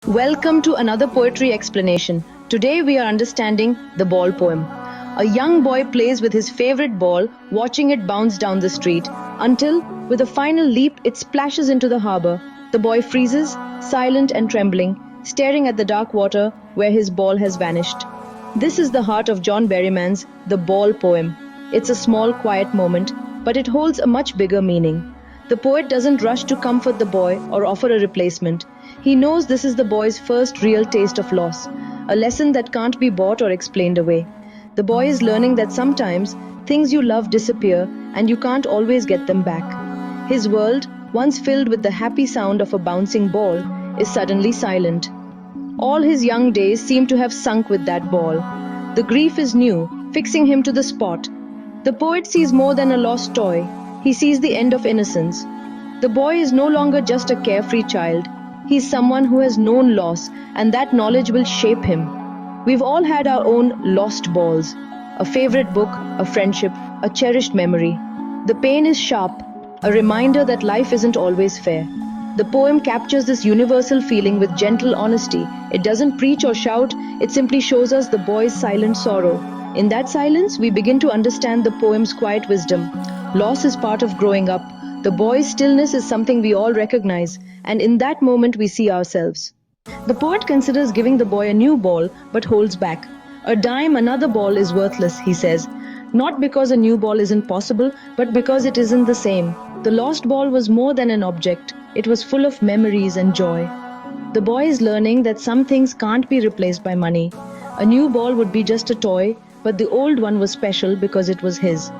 Welcome to another poetry explanation. Today we are understanding the ball poem. A young boy plays with his favorite ball, watching it bounce down the street, until, with a final leap, it splashes into the harbor. The boy freezes, silent and trembling, staring at the dark water where his ball has vanished. This is the heart of John Berryman's The Ball poem. It's a small, quiet moment, but it holds a much bigger meaning. The poet doesn't rush to comfort the boy or offer a replacement. He knows this is the boy's first real taste of loss, a lesson that can't be bought or explained away. The boy is learning that sometimes things you love disappear and you can't always get them back. His world, once filled with the happy sound of a bouncing ball, is suddenly silent. All his young days seem to have sunk with that ball. The grief is new, fixing him to the spot. The poet sees more than a lost toy. He sees the end of innocence. The boy is no longer just a carefree child. He's someone who has known loss, and that knowledge will shape him. We've all had our own lost balls. A favorite book, a friendship, a cherished memory. The pain is sharp, a reminder that life isn't always fair. The poem captures this universal feeling with gentle honesty. It doesn't preach or shout, it simply shows us the boy's silent sorrow. In that silence, we begin to understand the poem's quiet wisdom. Loss is part of growing up. The boy's stillness is something we all recognize, and in that moment we see ourselves. The poet considers giving the boy a new ball, but holds back. A dime, another ball is worthless, he says. Not because a new ball isn't possible, but because it isn't the same. The lost ball was more than an object. It was full of memories and joy. The boy is learning that some things can't be replaced by money. A new ball would be just a toy, but the old one was special because it was his.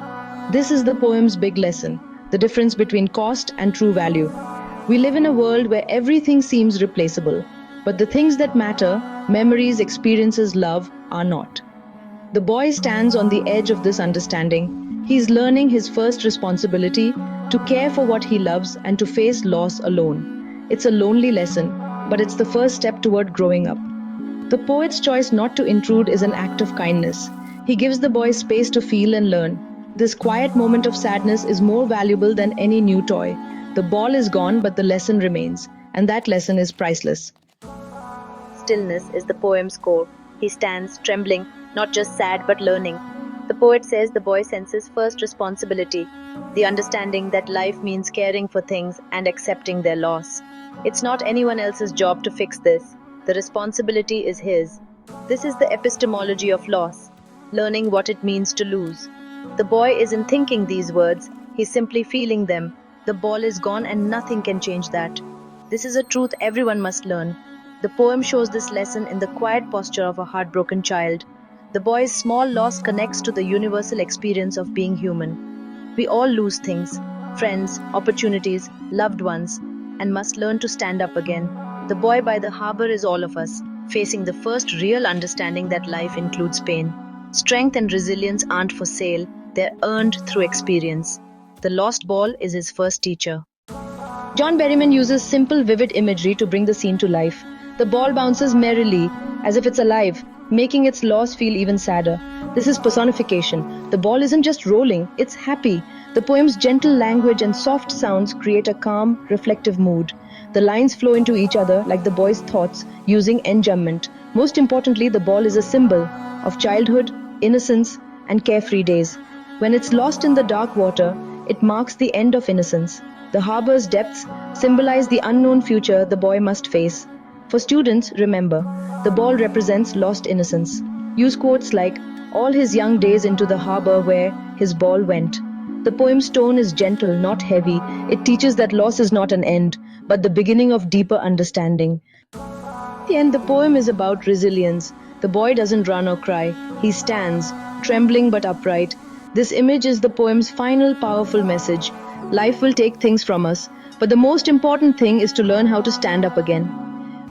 This is the poem's big lesson, the difference between cost and true value. We live in a world where everything seems replaceable, but the things that matter, memories, experiences, love, are not. The boy stands on the edge of this understanding. He's learning his first responsibility to care for what he loves and to face loss alone. It's a lonely lesson, but it's the first step toward growing up. The poet's choice not to intrude is an act of kindness. He gives the boy space to feel and learn. This quiet moment of sadness is more valuable than any new toy. The ball is gone, but the lesson remains, and that lesson is priceless. Stillness is the poem's core. He stands, trembling, not just sad but learning. The poet says the boy senses first responsibility, the understanding that life means caring for things and accepting their loss. It's not anyone else's job to fix this. The responsibility is his. This is the epistemology of loss, learning what it means to lose. The boy isn't thinking these words, he's simply feeling them. The ball is gone and nothing can change that. This is a truth everyone must learn. The poem shows this lesson in the quiet posture of a heartbroken child. The boy's small loss connects to the universal experience of being human. We all lose things, friends, opportunities, loved ones, and must learn to stand up again. The boy by the harbor is all of us, facing the first real understanding that life includes pain. Strength and resilience aren't for sale, they're earned through experience. The lost ball is his first teacher. John Berryman uses simple, vivid imagery to bring the scene to life. The ball bounces merrily, as if it's alive, making its loss feel even sadder. This is personification. The ball isn't just rolling, it's happy. The poem's gentle language and soft sounds create a calm, reflective mood. The lines flow into each other like the boy's thoughts, using enjambment. Most importantly, the ball is a symbol of childhood, innocence, and carefree days. When it's lost in the dark water, it marks the end of innocence. The harbor's depths symbolize the unknown future the boy must face. For students, remember, the ball represents lost innocence. Use quotes like, "All his young days into the harbor where his ball went." The poem's tone is gentle, not heavy. It teaches that loss is not an end, but the beginning of deeper understanding. At the end, the poem is about resilience. The boy doesn't run or cry. He stands, trembling but upright. This image is the poem's final powerful message. Life will take things from us, but the most important thing is to learn how to stand up again.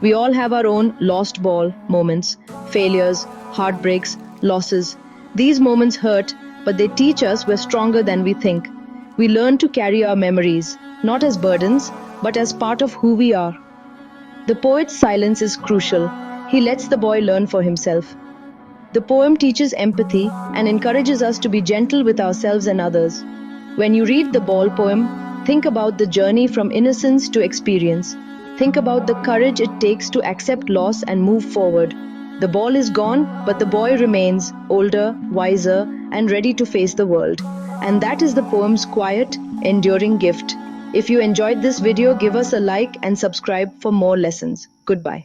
We all have our own lost ball moments, failures, heartbreaks, losses. These moments hurt, but they teach us we're stronger than we think. We learn to carry our memories, not as burdens, but as part of who we are. The poet's silence is crucial. He lets the boy learn for himself. The poem teaches empathy and encourages us to be gentle with ourselves and others. When you read the ball poem, think about the journey from innocence to experience. Think about the courage it takes to accept loss and move forward. The ball is gone, but the boy remains older, wiser, and ready to face the world. And that is the poem's quiet, enduring gift. If you enjoyed this video, give us a like and subscribe for more lessons. Goodbye.